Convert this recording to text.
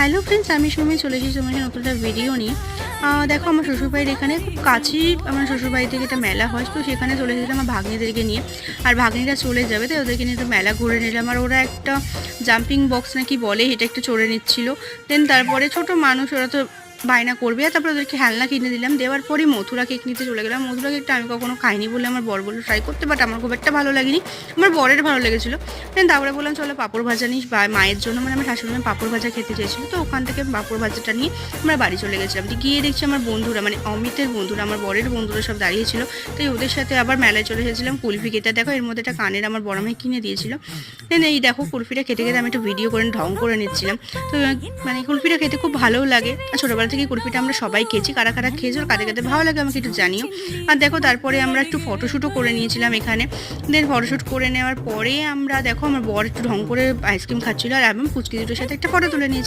Hello friends, আমি সুমি চলে এসেছি তোমার সাথে নতুন একটা ভিডিও নিয়ে। দেখো, আমার শ্বশুরবাড়ির এখানে খুব কাছেই আমার শ্বশুরবাড়ি থেকে একটা মেলা হয়, তো সেখানে চলে এসেছিলাম আমার ভাগ্নিদেরকে নিয়ে। আর ভাগ্নিরা চলে যাবে, তাই ওদেরকে নিয়ে একটু মেলা ঘুরে নিলাম। আর ওরা একটা জাম্পিং বক্স নাকি বলে, এটা একটু চড়ে নিচ্ছিল। দেন তারপরে ছোট মানুষ, ওরা তো বায়না করবে, আর তারপরে ওদেরকে খেলনা কিনে দিলাম। দেওয়ার পরই মথুরা কেক নিতে চলে গেলাম। মথুরা কেকটা আমি কখনো খাইনি বলে আমার বর বললো ট্রাই করতে, বাট আমার খুব একটা ভালো লাগেনি, আমার বরের ভালো লেগেছিলো। দেন তারপরে বললাম চলো পাঁপড় ভাজা নিস, বা মায়ের জন্য মানে আমার শাশুড়ি মা পাঁপড় ভাজা খেতে চেয়েছিলো, তো ওখান থেকে পাঁপড় ভাজাটা নিয়ে আমরা বাড়ি চলে গেছিলাম। তো গিয়ে দেখছি আমার বন্ধুরা, মানে অমিতের বন্ধুরা, আমার বরের বন্ধুরা সব দাঁড়িয়েছিল। তাই ওদের সাথে আবার মেলায় চলে এসেছিলাম। কুলফি খেতে, দেখো এর মধ্যে একটা কানের আমার বড় মেয়ে কিনে দিয়েছিল। দেন এই দেখো কুলফিটা খেতে খেতে আমি একটু ভিডিও করে ঢং করে নিচ্ছিলাম। তো মানে কুলফিটা খেতে খুব ভালোও লাগে, আর ছোটোবেলা থেকে কুলফিটা আমরা সবাই খেয়েছি। কারা কারা খেয়েছো, কাদের কাদের ভালো লাগে আমাকে একটু জানিও। আর দেখো তারপরে আমরা একটু ফটোশ্যুটও করে নিয়েছিলাম এখানে। দেন ফটোশ্যুট করে নেওয়ার পরে আমরা, দেখো আমার বর একটু ঢং করে আইসক্রিম খাচ্ছিলো, আর আমি পুচকি দুটোর সাথে একটা ফটো তুলে নিয়েছি।